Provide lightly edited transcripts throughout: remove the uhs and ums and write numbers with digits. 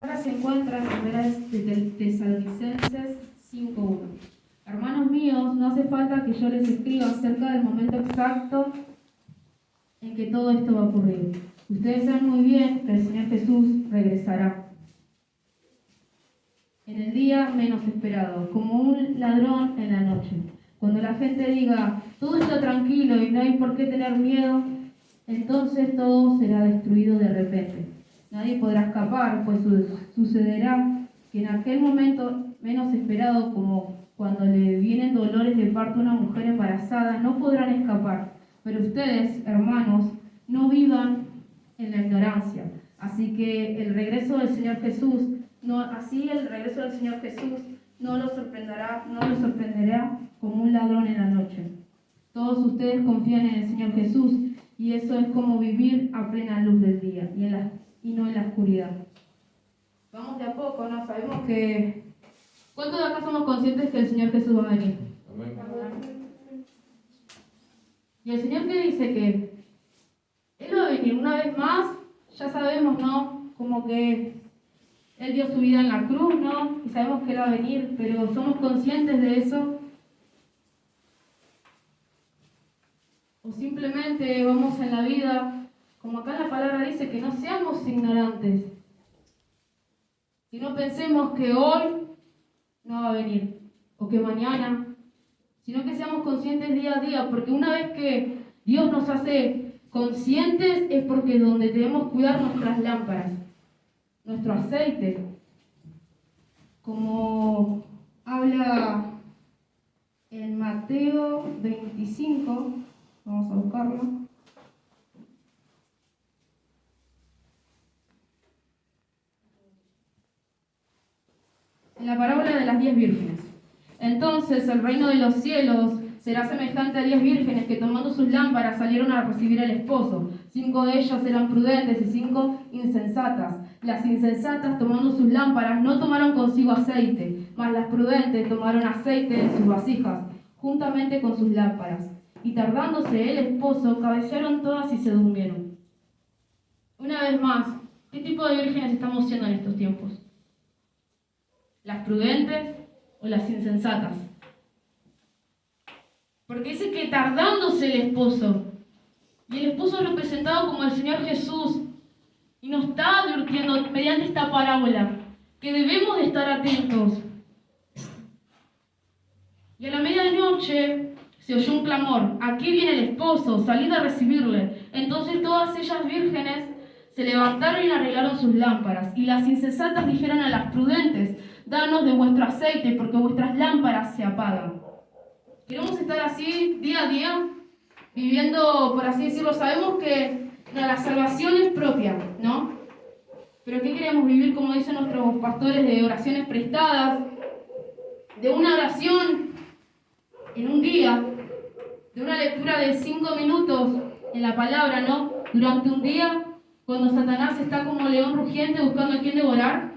Ahora se encuentra en primera de Tesalonicenses 5:1. Hermanos míos, no hace falta que yo les escriba acerca del momento exacto en que todo esto va a ocurrir. Ustedes saben muy bien que el Señor Jesús regresará en el día menos esperado, como un ladrón en la noche. Cuando la gente diga, todo está tranquilo y no hay por qué tener miedo, entonces todo será destruido de repente. Nadie podrá escapar, pues sucederá que en aquel momento menos esperado, como cuando le vienen dolores de parto a una mujer embarazada, no podrán escapar. Pero ustedes, hermanos, no vivan en la ignorancia. Así que el regreso del Señor Jesús no los sorprenderá como un ladrón en la noche. Todos ustedes confían en el Señor Jesús y eso es como vivir a plena luz del día y no en la oscuridad. Vamos de a poco, ¿no? Sabemos que... ¿Cuántos de acá somos conscientes que el Señor Jesús va a venir? Amén. Y el Señor que dice que Él va a venir una vez más, ya sabemos, ¿no? Como que Él dio su vida en la cruz, ¿no? Y sabemos que Él va a venir, pero ¿somos conscientes de eso? O simplemente vamos en la vida, como acá la palabra dice, que no seamos ignorantes. Que no pensemos que hoy no va a venir, o que mañana, sino que seamos conscientes día a día, porque una vez que Dios nos hace conscientes es porque donde debemos cuidar nuestras lámparas, nuestro aceite, como habla en Mateo 25, vamos a buscarlo. En la parábola de las 10 vírgenes. Entonces el reino de los cielos será semejante a 10 vírgenes que tomando sus lámparas salieron a recibir al esposo. 5 de ellas eran prudentes y 5 insensatas. Las insensatas, tomando sus lámparas, no tomaron consigo aceite, mas las prudentes tomaron aceite en sus vasijas, juntamente con sus lámparas. Y tardándose el esposo, cabecearon todas y se durmieron. Una vez más, ¿qué tipo de vírgenes estamos siendo en estos tiempos? ¿Las prudentes o las insensatas? Porque dice que tardándose el esposo, y el esposo es representado como el Señor Jesús, y nos está advirtiendo mediante esta parábola que debemos de estar atentos. Y a la medianoche se oyó un clamor, aquí viene el esposo, salid a recibirle. Entonces todas ellas vírgenes se levantaron y arreglaron sus lámparas, y las insensatas dijeron a las prudentes, danos de vuestro aceite, porque vuestras lámparas se apagan. Queremos estar así día a día, viviendo, por así decirlo. Sabemos que la salvación es propia, ¿no? Pero ¿qué queremos vivir, como dicen nuestros pastores, de oraciones prestadas, de una oración en un día, de una lectura de 5 minutos en la palabra, ¿no? Durante un día, cuando Satanás está como león rugiente buscando a quien devorar?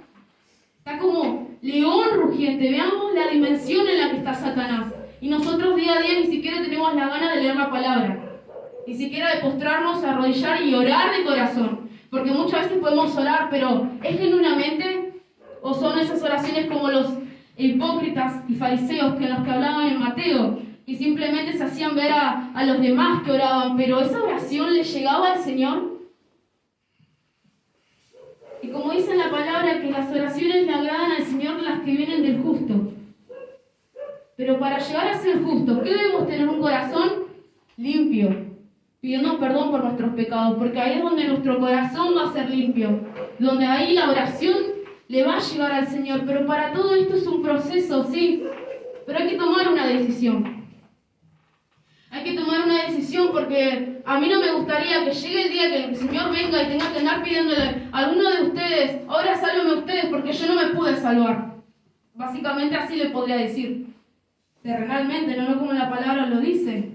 Está como león rugiente. Veamos la dimensión en la que está Satanás. Y nosotros día a día ni siquiera tenemos la gana de leer la palabra. Ni siquiera de postrarnos, arrodillar y orar de corazón. Porque muchas veces podemos orar, pero ¿es genuinamente? ¿O son esas oraciones como los hipócritas y fariseos que los que hablaban en Mateo? Que simplemente se hacían ver a los demás que oraban. Pero ¿esa oración le llegaba al Señor? Y como dice en la palabra, que las oraciones le agradan al Señor las que vienen del justo. Pero para llegar a ser justos, ¿qué debemos tener? Un corazón limpio, pidiendo perdón por nuestros pecados, porque ahí es donde nuestro corazón va a ser limpio, donde ahí la oración le va a llegar al Señor. Pero para todo esto es un proceso, sí, pero hay que tomar una decisión. Hay que tomar una decisión, porque a mí no me gustaría que llegue el día que el Señor venga y tenga que andar pidiéndole a alguno de ustedes, ahora sálvame ustedes porque yo no me pude salvar. Básicamente así le podría decir. Terrenalmente, no como la palabra lo dice.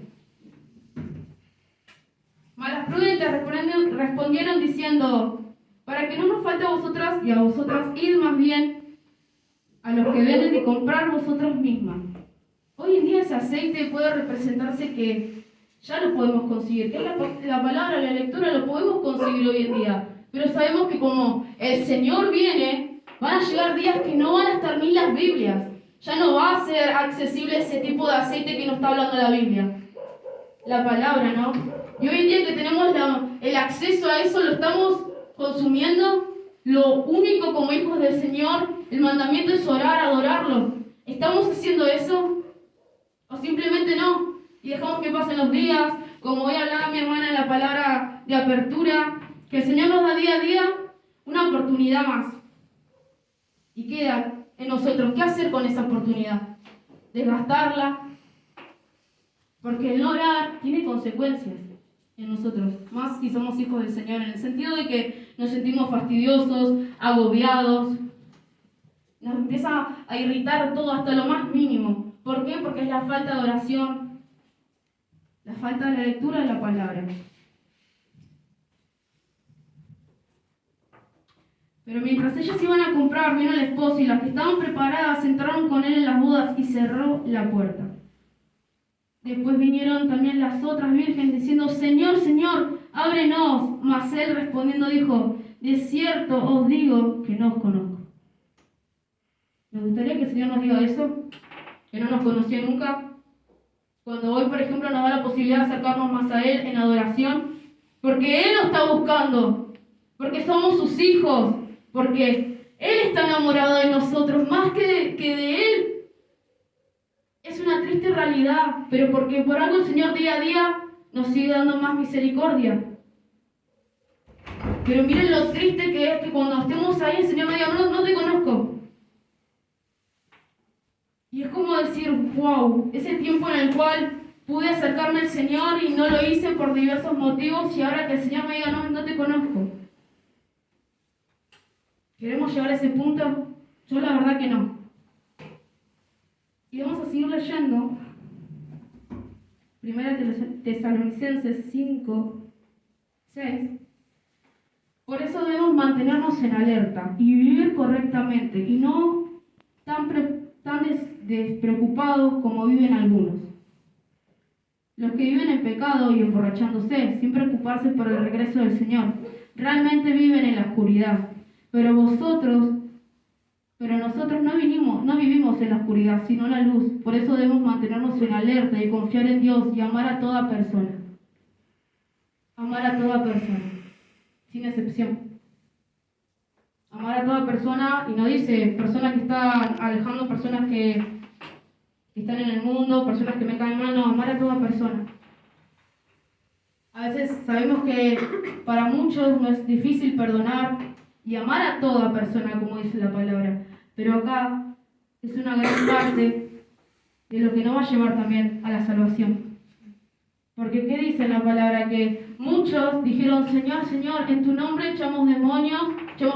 Mas las prudentes respondieron diciendo, para que no nos falte a vosotras y a vosotras, id más bien a los que venden y comprar vosotros mismas. Hoy en día ese aceite puede representarse que ya lo podemos conseguir, que es la palabra, la lectura, lo podemos conseguir hoy en día. Pero sabemos que como el Señor viene, Van a llegar días que no van a estar ni las Biblias. Ya no va a ser accesible ese tipo de aceite que nos está hablando la Biblia. La palabra, ¿no? Y hoy en día que tenemos el acceso a eso, lo estamos consumiendo. Lo único como hijos del Señor, el mandamiento es orar, adorarlo. ¿Estamos haciendo eso? ¿O simplemente no? Y dejamos que pasen los días, como hoy hablaba mi hermana en la palabra de apertura, que el Señor nos da día a día una oportunidad más. Y queda en nosotros, ¿qué hacer con esa oportunidad? Desgastarla. Porque el no orar tiene consecuencias en nosotros, más si somos hijos del Señor, en el sentido de que nos sentimos fastidiosos, agobiados, nos empieza a irritar todo hasta lo más mínimo. ¿Por qué? Porque es la falta de oración, la falta de la lectura de la palabra. Pero mientras ellas iban a comprar, vino el esposo y las que estaban preparadas entraron con él en las bodas y cerró la puerta. Después vinieron también las otras vírgenes diciendo, Señor, Señor, ábrenos. Mas él respondiendo dijo, de cierto os digo que no os conozco. Me gustaría que el Señor nos diga eso, que no nos conocía nunca. Cuando hoy, por ejemplo, nos da la posibilidad de acercarnos más a Él en adoración, porque Él nos está buscando, porque somos sus hijos, porque Él está enamorado de nosotros más que de Él. Es una triste realidad, pero porque por algo el Señor día a día nos sigue dando más misericordia. Pero miren lo triste que es que cuando estemos ahí el Señor me diga, no te conozco. Y es como decir, wow, ese tiempo en el cual pude acercarme al Señor y no lo hice por diversos motivos y ahora que el Señor me diga, no te conozco. ¿Queremos llegar a ese punto? Yo la verdad que no. Y vamos a seguir leyendo. Primera Tesalonicenses 5, 6. Por eso debemos mantenernos en alerta y vivir correctamente y no tan despreocupados como viven algunos. Los que viven en pecado y emborrachándose, sin preocuparse por el regreso del Señor, realmente viven en la oscuridad. Pero nosotros no vivimos en la oscuridad, sino en la luz. Por eso debemos mantenernos en alerta y confiar en Dios y amar a toda persona. Amar a toda persona, sin excepción. Amar a toda persona, y no dice personas que están alejando, personas que están en el mundo, personas que me caen mal, no, amar a toda persona. A veces sabemos que para muchos no es difícil perdonar y amar a toda persona, como dice la palabra. Pero acá es una gran parte de lo que nos va a llevar también a la salvación. Porque ¿qué dice la palabra? Que muchos dijeron, Señor, Señor, en tu nombre echamos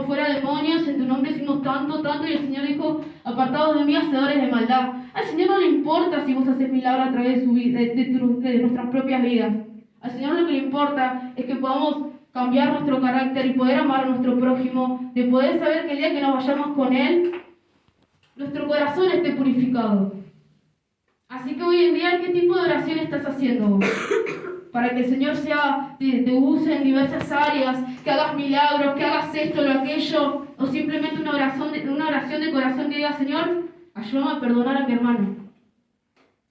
fuera demonios, en tu nombre hicimos tanto, y el Señor dijo, apartados de mí, hacedores de maldad. Al Señor no le importa si vos haces milagros a través de nuestras propias vidas. Al Señor lo que le importa es que podamos cambiar nuestro carácter y poder amar a nuestro prójimo, de poder saber que el día que nos vayamos con Él, nuestro corazón esté purificado. Así que hoy en día, ¿qué tipo de oración estás haciendo vos? Para que el Señor te use en diversas áreas, que hagas milagros, que hagas esto, lo aquello, o simplemente una oración de corazón que diga, Señor, ayúdame a perdonar a mi hermano.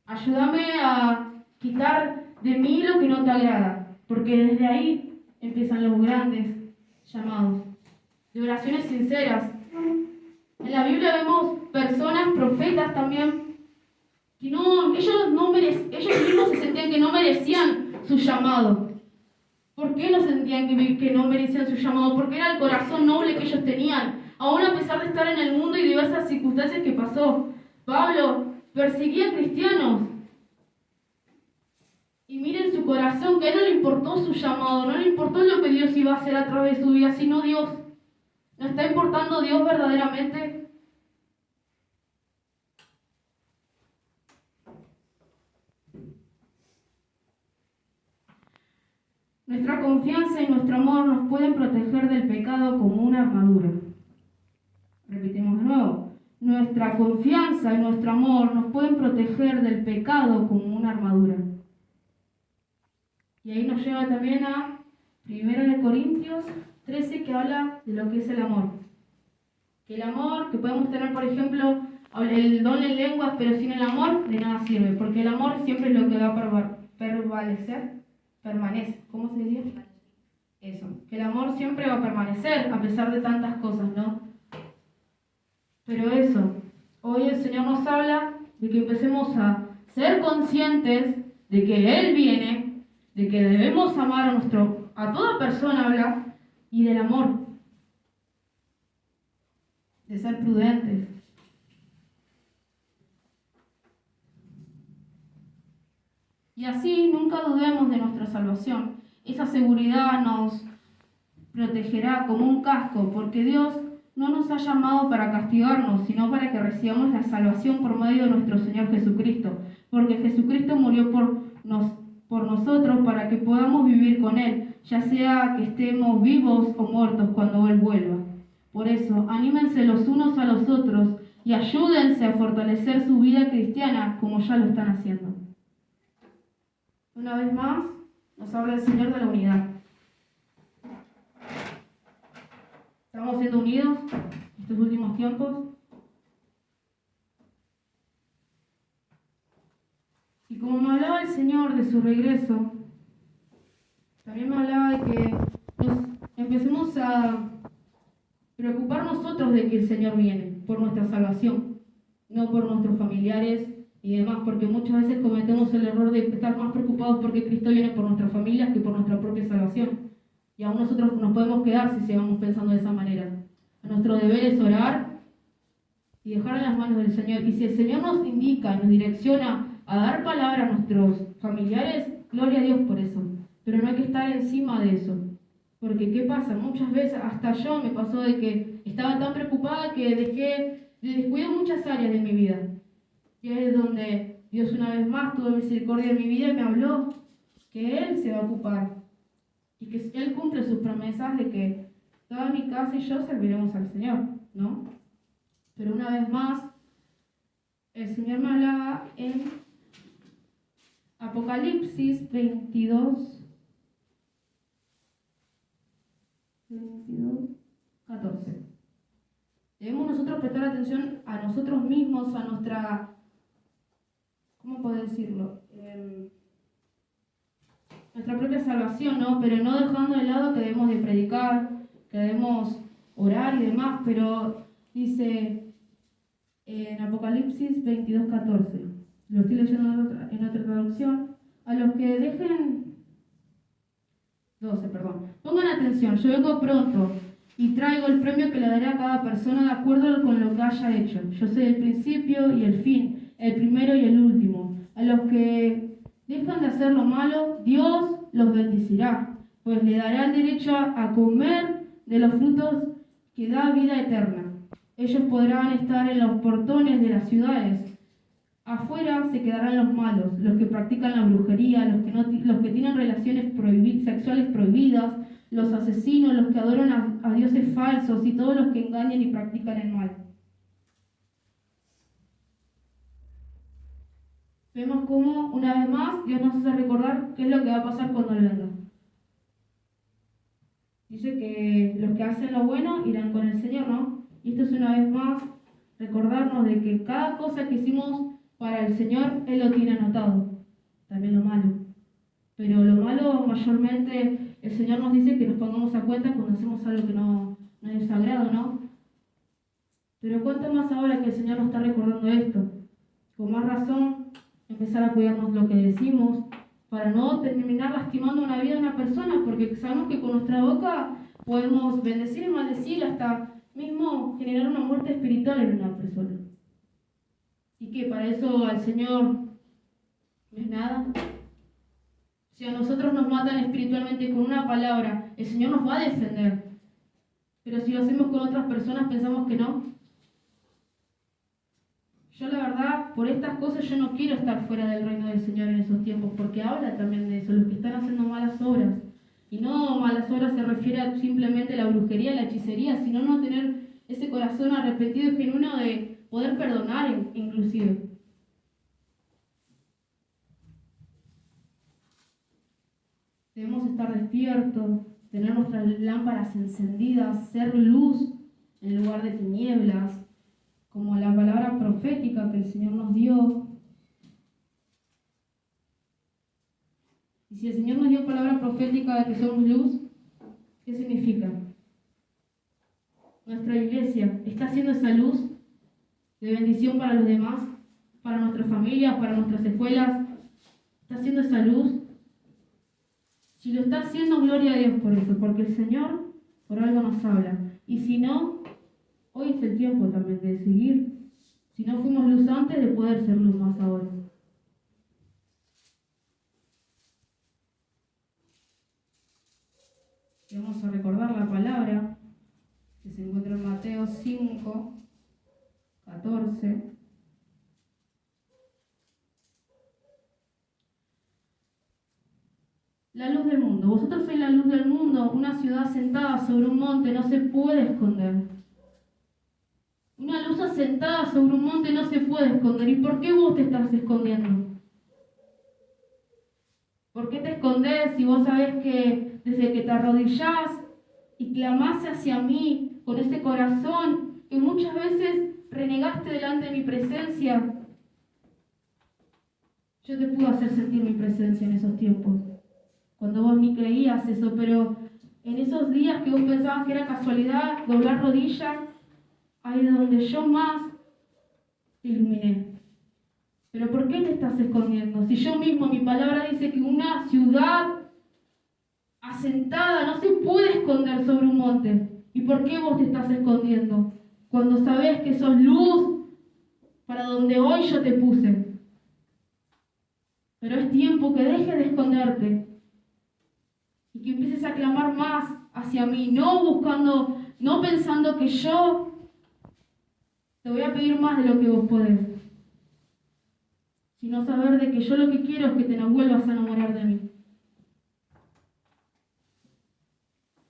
Ayúdame a quitar de mí lo que no te agrada, porque desde ahí empiezan los grandes llamados, de oraciones sinceras. En la Biblia vemos personas, profetas también, que ellos mismos se sentían que no merecían su llamado. ¿Por qué no sentían que no merecían su llamado? Porque era el corazón noble que ellos tenían, aún a pesar de estar en el mundo y diversas circunstancias que pasó. Pablo perseguía a cristianos. Y miren su corazón, que a él no le importó su llamado, no le importó lo que Dios iba a hacer a través de su vida, sino Dios. ¿No está importando Dios verdaderamente? Nuestra confianza y nuestro amor nos pueden proteger del pecado como una armadura. Repetimos de nuevo. Nuestra confianza y nuestro amor nos pueden proteger del pecado como una armadura. Y ahí nos lleva también a 1 Corintios 13, que habla de lo que es el amor. Que el amor, que podemos tener, por ejemplo, el don en lenguas, pero sin el amor, de nada sirve, porque el amor siempre es lo que va a permanece. ¿Cómo se dice? Eso, que el amor siempre va a permanecer, a pesar de tantas cosas, ¿no? Pero eso, hoy el Señor nos habla de que empecemos a ser conscientes de que Él viene, de que debemos amar a toda persona, habla, y del amor, de ser prudentes. Y así nunca dudemos de nuestra salvación. Esa seguridad nos protegerá como un casco, porque Dios no nos ha llamado para castigarnos, sino para que recibamos la salvación por medio de nuestro Señor Jesucristo. Porque Jesucristo murió por nosotros para que podamos vivir con Él, ya sea que estemos vivos o muertos cuando Él vuelva. Por eso, anímense los unos a los otros y ayúdense a fortalecer su vida cristiana como ya lo están haciendo. Una vez más, nos habla el Señor de la unidad. ¿Estamos siendo unidos estos últimos tiempos? Y como me hablaba el Señor de su regreso, también me hablaba de que nos empecemos a preocupar nosotros de que el Señor viene, por nuestra salvación, no por nuestros familiares y demás, porque muchas veces cometemos el error de estar más preocupados porque Cristo viene por nuestras familias que por nuestra propia salvación. Y aún nosotros nos podemos quedar si sigamos pensando de esa manera. Nuestro deber es orar y dejar en las manos del Señor. Y si el Señor nos indica y nos direcciona a dar palabra a nuestros familiares, gloria a Dios por eso. Pero no hay que estar encima de eso. Porque ¿qué pasa? Muchas veces, hasta yo me pasó de que estaba tan preocupada que descuidé muchas áreas de mi vida. Y es donde Dios una vez más tuvo misericordia en mi vida y me habló que Él se va a ocupar. Y que Él cumple sus promesas de que toda mi casa y yo serviremos al Señor, ¿no? Pero una vez más, el Señor me hablaba en Apocalipsis 22, 14. Debemos nosotros prestar atención a nosotros mismos, a nuestra, ¿cómo puedo decirlo? Nuestra propia salvación, ¿no? Pero no dejando de lado que debemos de predicar, que debemos orar y demás, pero dice en Apocalipsis 22, 14, lo estoy leyendo en otra traducción, a los que dejen, 12, perdón, pongan atención, yo vengo pronto y traigo el premio que le daré a cada persona de acuerdo con lo que haya hecho. Yo soy el principio y el fin, el primero y el último. A los que dejan de hacer lo malo, Dios los bendecirá, pues le dará el derecho a comer de los frutos que da vida eterna. Ellos podrán estar en los portones de las ciudades. Afuera se quedarán los malos, los que practican la brujería, los que tienen relaciones sexuales prohibidas, los asesinos, los que adoran a dioses falsos y todos los que engañan y practican el mal. Vemos cómo, una vez más, Dios nos hace recordar qué es lo que va a pasar cuando Él venga. Dice que los que hacen lo bueno irán con el Señor, ¿no? Y esto es una vez más recordarnos de que cada cosa que hicimos para el Señor, Él lo tiene anotado. También lo malo. Pero lo malo, mayormente, el Señor nos dice que nos pongamos a cuenta cuando hacemos algo que no es sagrado, ¿no? Pero cuánto más ahora que el Señor nos está recordando esto. Con más razón, empezar a cuidarnos lo que decimos, para no terminar lastimando una vida de una persona, porque sabemos que con nuestra boca podemos bendecir y maldecir, hasta mismo generar una muerte espiritual en una persona. Y que para eso al Señor no es nada. Si a nosotros nos matan espiritualmente con una palabra, el Señor nos va a defender. Pero si lo hacemos con otras personas, pensamos que no. Yo la verdad, por estas cosas yo no quiero estar fuera del reino del Señor en esos tiempos, porque habla también de eso, los que están haciendo malas obras. Y no malas obras se refiere a simplemente la brujería, la hechicería, sino no tener ese corazón arrepentido y genuino de poder perdonar inclusive. Debemos estar despiertos, tener nuestras lámparas encendidas, ser luz en lugar de tinieblas, como la palabra profética que el Señor nos dio. Y si el Señor nos dio palabra profética de que somos luz, ¿qué significa? Nuestra iglesia está haciendo esa luz de bendición para los demás, para nuestras familias, para nuestras escuelas. Está haciendo esa luz. Si lo está haciendo, gloria a Dios por eso, porque el Señor por algo nos habla. Y si no, hoy es el tiempo también de seguir. Si no fuimos luz antes, de poder ser luz más ahora. Y vamos a recordar la palabra que se encuentra en Mateo 5, 14. La luz del mundo. Vosotros sois la luz del mundo. Una ciudad asentada sobre un monte no se puede esconder. Una luz asentada sobre un monte no se puede esconder. ¿Y por qué vos te estás escondiendo? ¿Por qué te escondes si vos sabés que desde que te arrodillás y clamás hacia mí con ese corazón que muchas veces renegaste delante de mi presencia, yo te pude hacer sentir mi presencia en esos tiempos? Cuando vos ni creías eso, pero en esos días que vos pensabas que era casualidad, doblar rodilla, ahí es donde yo más te iluminé. Pero ¿por qué te estás escondiendo? Si yo mismo, mi palabra dice que una ciudad asentada no se puede esconder sobre un monte. ¿Y por qué vos te estás escondiendo? Cuando sabés que sos luz para donde hoy yo te puse. Pero es tiempo que dejes de esconderte y que empieces a clamar más hacia mí, no pensando que yo te voy a pedir más de lo que vos podés, sino saber de que yo lo que quiero es que te vuelvas a enamorar de mí.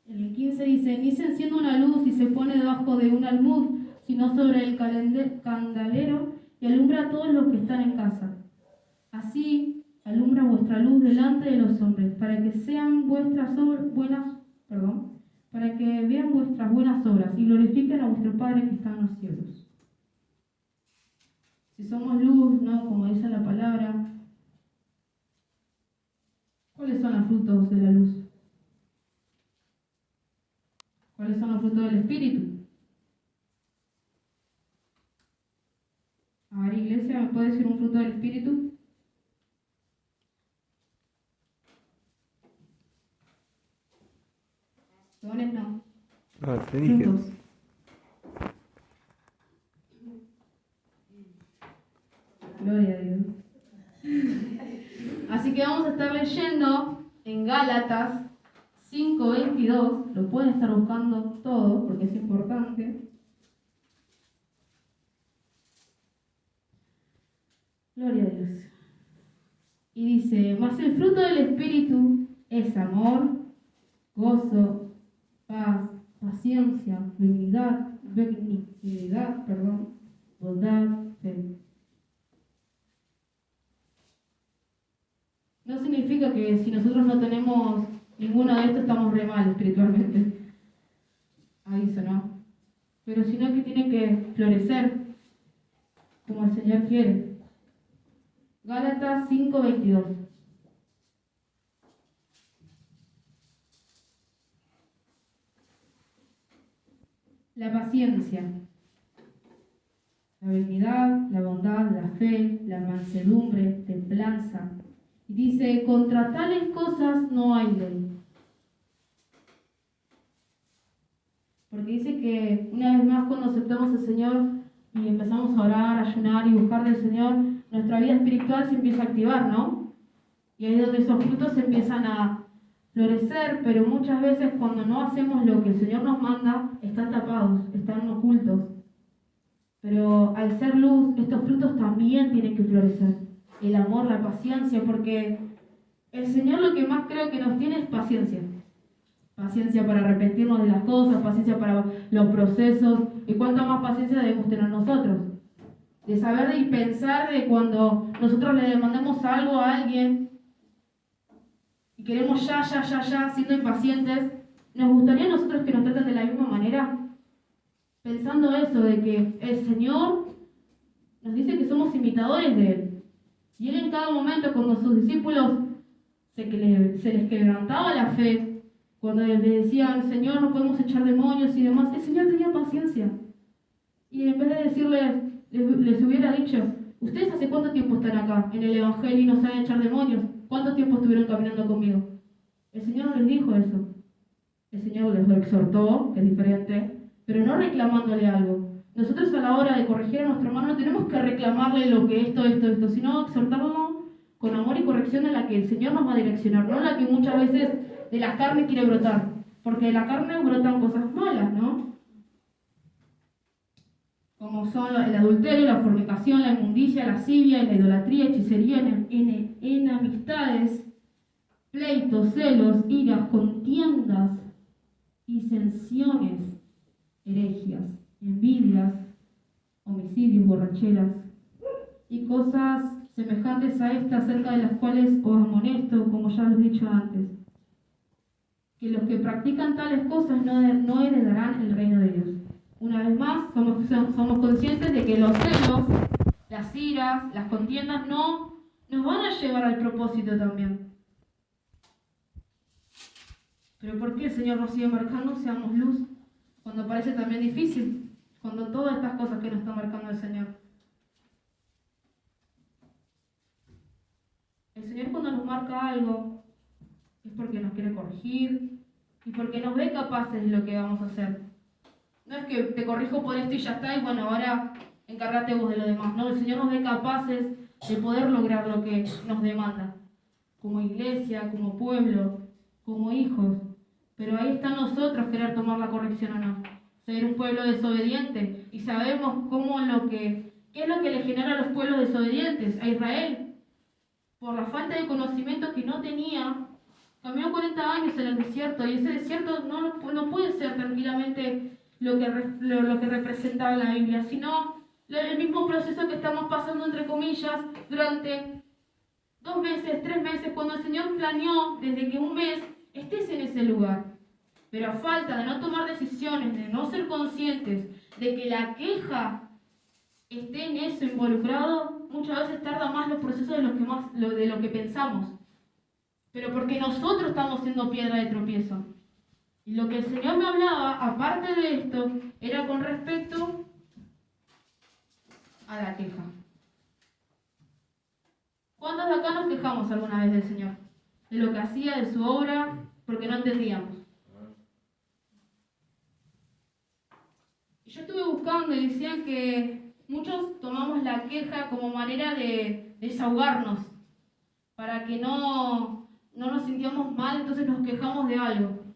En el 15 dice, ni se enciende una luz y se pone debajo de un almud, sino sobre el candelero y alumbra a todos los que están en casa. Así alumbra vuestra luz delante de los hombres, para que vean vuestras buenas obras y glorifiquen a vuestro Padre que está en los cielos. Si somos luz, ¿no? Como dice la palabra, ¿cuáles son los frutos de la luz? ¿Cuáles son los frutos del Espíritu? A ver, iglesia, ¿me puede decir un fruto del Espíritu? Dones no. Te dije. Frutos. Gloria a Dios. Así que vamos a estar leyendo en Gálatas 5:22. Lo pueden estar buscando todo porque es importante. Gloria a Dios. Y dice, mas el fruto del Espíritu es amor, gozo, paz, paciencia, benignidad, bondad, fe. No significa que si nosotros no tenemos ninguno de estos estamos re mal espiritualmente. Aviso, ¿no? Pero sino que tiene que florecer como el Señor quiere. Gálatas 5:22. La paciencia, la benignidad, la bondad, la fe, la mansedumbre, templanza. Y dice, contra tales cosas no hay ley. Porque dice que una vez más cuando aceptamos al Señor y empezamos a orar, a ayunar y buscar del Señor, nuestra vida espiritual se empieza a activar, ¿no? Y ahí es donde esos frutos empiezan a florecer, pero muchas veces cuando no hacemos lo que el Señor nos manda, están tapados, están ocultos. Pero al ser luz, estos frutos también tienen que florecer. El amor, la paciencia, porque el Señor lo que más creo que nos tiene es paciencia. Paciencia para arrepentirnos de las cosas, paciencia para los procesos. ¿Y cuánta más paciencia debemos tener nosotros? De saber y pensar de cuando nosotros le demandamos algo a alguien y queremos ya, siendo impacientes, ¿nos gustaría a nosotros que nos traten de la misma manera? pensando eso, de que el Señor nos dice que somos imitadores de Él. Y Él en cada momento, cuando sus discípulos se les quebrantaba la fe, cuando le decían, Señor, no podemos echar demonios y demás, el Señor tenía paciencia. Y en vez de decirles, les hubiera dicho, ¿ustedes hace cuánto tiempo están acá en el Evangelio y no saben echar demonios? ¿Cuánto tiempo estuvieron caminando conmigo? El Señor no les dijo eso. El Señor les lo exhortó, que es diferente, pero no reclamándole algo. Nosotros a la hora de corregir a nuestro hermano no tenemos que reclamarle lo que esto, sino exhortarlo con amor y corrección en la que el Señor nos va a direccionar, no la que muchas veces de la carne quiere brotar, porque de la carne brotan cosas malas, ¿no? Como son el adulterio, la fornicación, la inmundicia, la lascivia, la idolatría, hechicería, enemistades, pleitos, celos, iras, contiendas, disensiones, herejías, envidias, homicidios, borracheras y cosas semejantes a estas, acerca de las cuales os amonesto, como ya lo he dicho antes, que los que practican tales cosas no heredarán el reino de Dios. Una vez más, somos conscientes de que los celos, las iras, las contiendas no nos van a llevar al propósito también. Pero ¿por qué el Señor nos sigue marcando? Seamos luz, cuando parece también difícil, cuando todas estas cosas que nos está marcando el Señor. El Señor cuando nos marca algo es porque nos quiere corregir y porque nos ve capaces de lo que vamos a hacer. No es que te corrijo por esto y ya está, y bueno, ahora encárgate vos de lo demás. No, el Señor nos ve capaces de poder lograr lo que nos demanda, como iglesia, como pueblo, como hijos. Pero ahí está nosotros querer tomar la corrección o no. Ser un pueblo desobediente. Y sabemos qué es lo que le genera a los pueblos desobedientes, a Israel. Por la falta de conocimiento que no tenía, caminó 40 años en el desierto, y ese desierto no puede ser tranquilamente lo que representaba la Biblia, sino el mismo proceso que estamos pasando, entre comillas, durante 2 meses, 3 meses, cuando el Señor planeó desde que un mes estés en ese lugar. Pero a falta de no tomar decisiones, de no ser conscientes de que la queja esté en eso involucrado, muchas veces tarda más los procesos de lo que pensamos. Pero porque nosotros estamos siendo piedra de tropiezo. Y lo que el Señor me hablaba, aparte de esto, era con respecto a la queja. ¿Cuántos de acá nos quejamos alguna vez del Señor? De lo que hacía, de su obra, porque no entendíamos. Y yo estuve buscando y decían que muchos tomamos la queja como manera de desahogarnos, para que no nos sintamos mal, entonces nos quejamos de algo.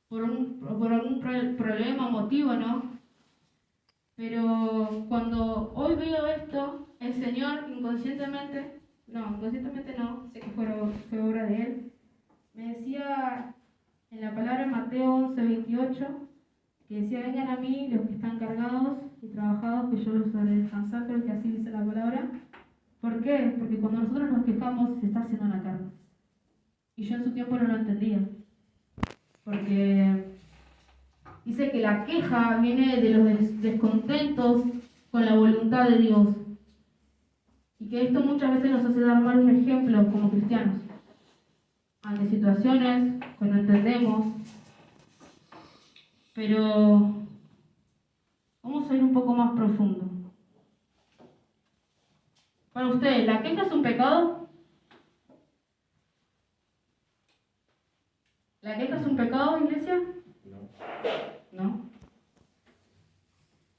Por algún problema, motivo, ¿no? Pero cuando hoy veo esto, el Señor inconscientemente no, sé que fue obra de Él, me decía en la palabra Mateo 11:28, que decía, vengan a mí los que están cargados y trabajados, que yo los haré descansar, creo que así dice la palabra. ¿Por qué? Porque cuando nosotros nos quejamos, se está haciendo la carne. Y yo en su tiempo no lo entendía. Porque dice que la queja viene de los descontentos con la voluntad de Dios. Y que esto muchas veces nos hace dar mal un ejemplo como cristianos. Ante situaciones que no entendemos. Pero vamos a ir un poco más profundo. Para ustedes, ¿la queja es un pecado? ¿La queja es un pecado, iglesia? No.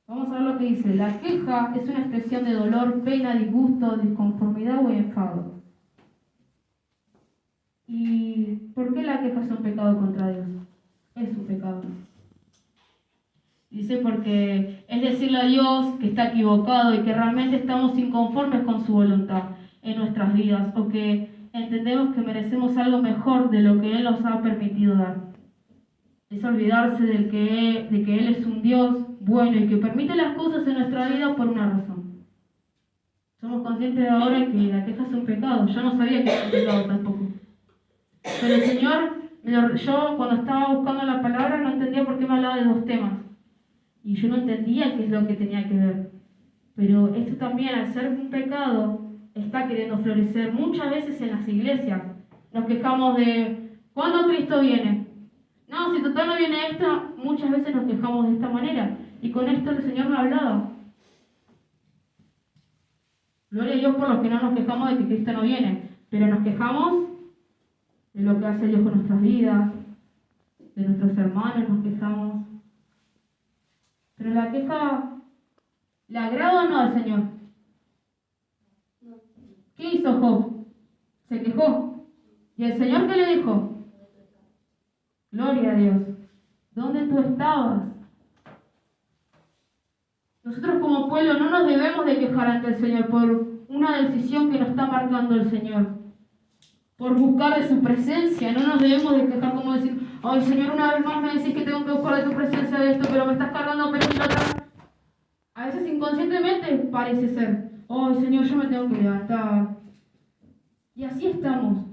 Vamos a ver lo que dice. La queja es una expresión de dolor, pena, disgusto, disconformidad o enfado. ¿Y por qué la queja es un pecado contra Dios? Es un pecado. Dice porque es decirle a Dios que está equivocado y que realmente estamos inconformes con su voluntad en nuestras vidas, o que entendemos que merecemos algo mejor de lo que Él nos ha permitido dar. Es olvidarse de que Él es un Dios bueno y que permite las cosas en nuestra vida por una razón. Somos conscientes ahora que la queja es un pecado. Yo no sabía que era un pecado tampoco. Pero el Señor, yo cuando estaba buscando la palabra no entendía por qué me hablaba de 2 temas. y yo no entendía qué es lo que tenía que ver. Pero esto también, al ser un pecado, está queriendo florecer muchas veces en las iglesias. Nos quejamos de, ¿cuándo Cristo viene? No, si total no viene esto, muchas veces nos quejamos de esta manera. Y con esto el Señor me ha hablado. Gloria a Dios por los que no nos quejamos de que Cristo no viene, pero nos quejamos de lo que hace Dios con nuestras vidas, de nuestros hermanos nos quejamos. Pero la queja, ¿le agrada o no al Señor? ¿Qué hizo Job? Se quejó. ¿Y el Señor qué le dijo? Gloria a Dios. ¿Dónde tú estabas? Nosotros como pueblo no nos debemos de quejar ante el Señor por una decisión que nos está marcando el Señor. Por buscar de su presencia. No nos debemos de quejar como decir, ay Señor, una vez más me decís que tengo que buscar de tu presencia de esto, pero me estás cargando, pero y otra. A veces inconscientemente parece ser, ay Señor, yo me tengo que levantar. Y así estamos.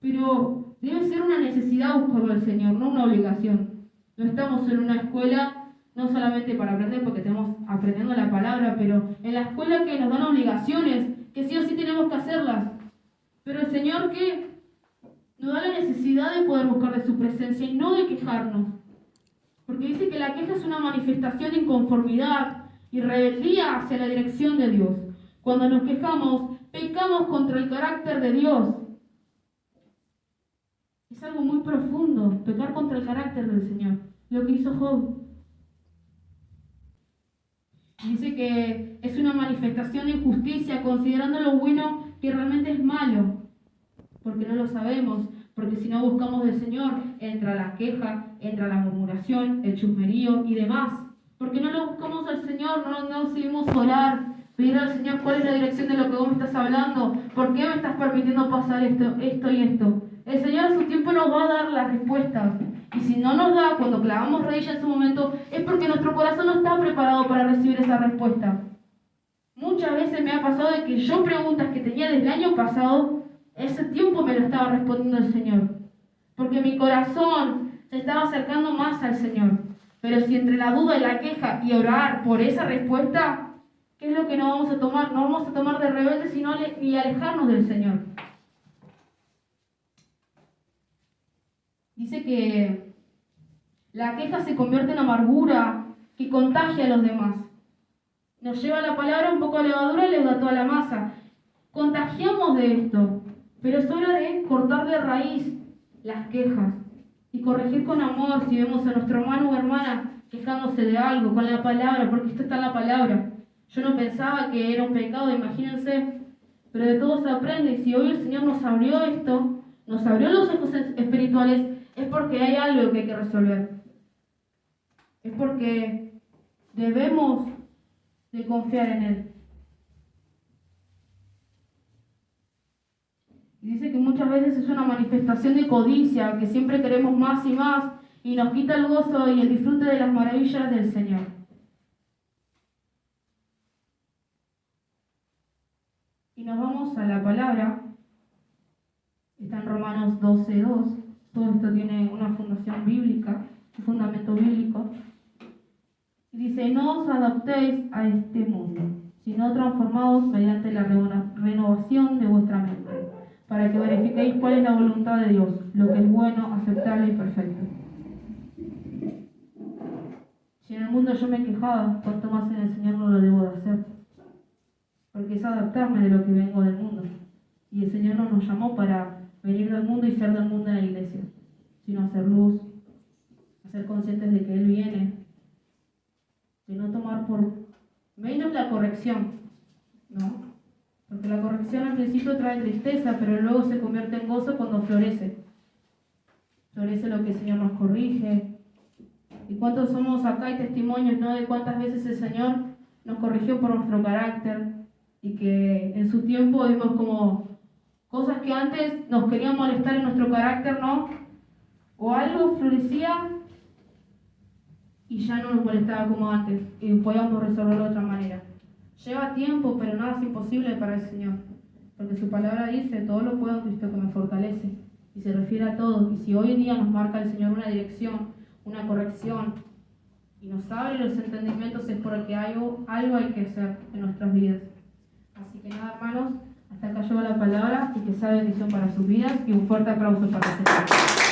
Pero debe ser una necesidad buscarlo al Señor, no una obligación. No estamos en una escuela no solamente para aprender, porque estamos aprendiendo la palabra, pero en la escuela que nos dan obligaciones, que sí o sí tenemos que hacerlas. Pero el Señor que nos da la necesidad de poder buscar de su presencia y no de quejarnos. Porque dice que la queja es una manifestación de inconformidad y rebeldía hacia la dirección de Dios. Cuando nos quejamos, pecamos contra el carácter de Dios. Es algo muy profundo, pecar contra el carácter del Señor. Lo que hizo Job. Dice que es una manifestación de injusticia, considerando lo bueno que realmente es malo. Porque no lo sabemos. Porque si no buscamos del Señor, entra la queja, entra la murmuración, el chusmerío y demás. Porque no lo buscamos al Señor, no decidimos orar, pedir al Señor cuál es la dirección de lo que vos me estás hablando, por qué me estás permitiendo pasar esto y esto. El Señor a su tiempo nos va a dar las respuestas. Y si no nos da cuando clavamos rodillas en su momento, es porque nuestro corazón no está preparado para recibir esa respuesta. Muchas veces me ha pasado de que yo preguntas que tenía desde el año pasado, ese tiempo me lo estaba respondiendo el Señor. Porque mi corazón se estaba acercando más al Señor. Pero si entre la duda y la queja y orar por esa respuesta, ¿qué es lo que no vamos a tomar? No vamos a tomar de rebelde, sino y alejarnos del Señor. Dice que la queja se convierte en amargura que contagia a los demás. Nos lleva la palabra un poco de levadura y leuda toda la masa. Contagiamos de esto, pero es hora de cortar de raíz las quejas y corregir con amor si vemos a nuestro hermano o hermana quejándose de algo, con la palabra, porque esto está en la palabra. Yo no pensaba que era un pecado, imagínense, pero de todo se aprende. Y si hoy el Señor nos abrió esto, nos abrió los ojos espirituales, es porque hay algo que hay que resolver. Es porque debemos de confiar en Él. Y dice que muchas veces es una manifestación de codicia, que siempre queremos más y más, y nos quita el gozo y el disfrute de las maravillas del Señor. Y nos vamos a la palabra. Está en Romanos 12:2. Todo esto tiene una fundación bíblica, un fundamento bíblico. Y dice, no os adaptéis a este mundo, sino transformaos mediante la renovación de vuestra mente, para que verifiquéis cuál es la voluntad de Dios, lo que es bueno, aceptable y perfecto. Si en el mundo yo me quejaba, cuanto más en el Señor no lo debo de hacer. Porque es adaptarme de lo que vengo del mundo. Y el Señor no nos llamó para venir del mundo y ser del mundo en la iglesia, sino hacer luz, a ser conscientes de que Él viene, de no tomar por menos la corrección, ¿no? Porque la corrección al principio trae tristeza, pero luego se convierte en gozo cuando florece. Florece lo que el Señor nos corrige. ¿Y cuántos somos acá y testimonios, ¿no? De cuántas veces el Señor nos corrigió por nuestro carácter y que en su tiempo vimos como cosas que antes nos querían molestar en nuestro carácter, ¿no? O algo florecía y ya no nos molestaba como antes y podíamos resolverlo de otra manera. Lleva tiempo, pero nada es imposible para el Señor, porque su palabra dice, todo lo puedo en Cristo que me fortalece, y se refiere a todo. Y si hoy en día nos marca el Señor una dirección, una corrección, y nos abre los entendimientos es porque algo hay que hacer en nuestras vidas. Así que nada, hermanos, hasta acá llegó la palabra y que sea bendición para sus vidas y un fuerte aplauso para el Señor.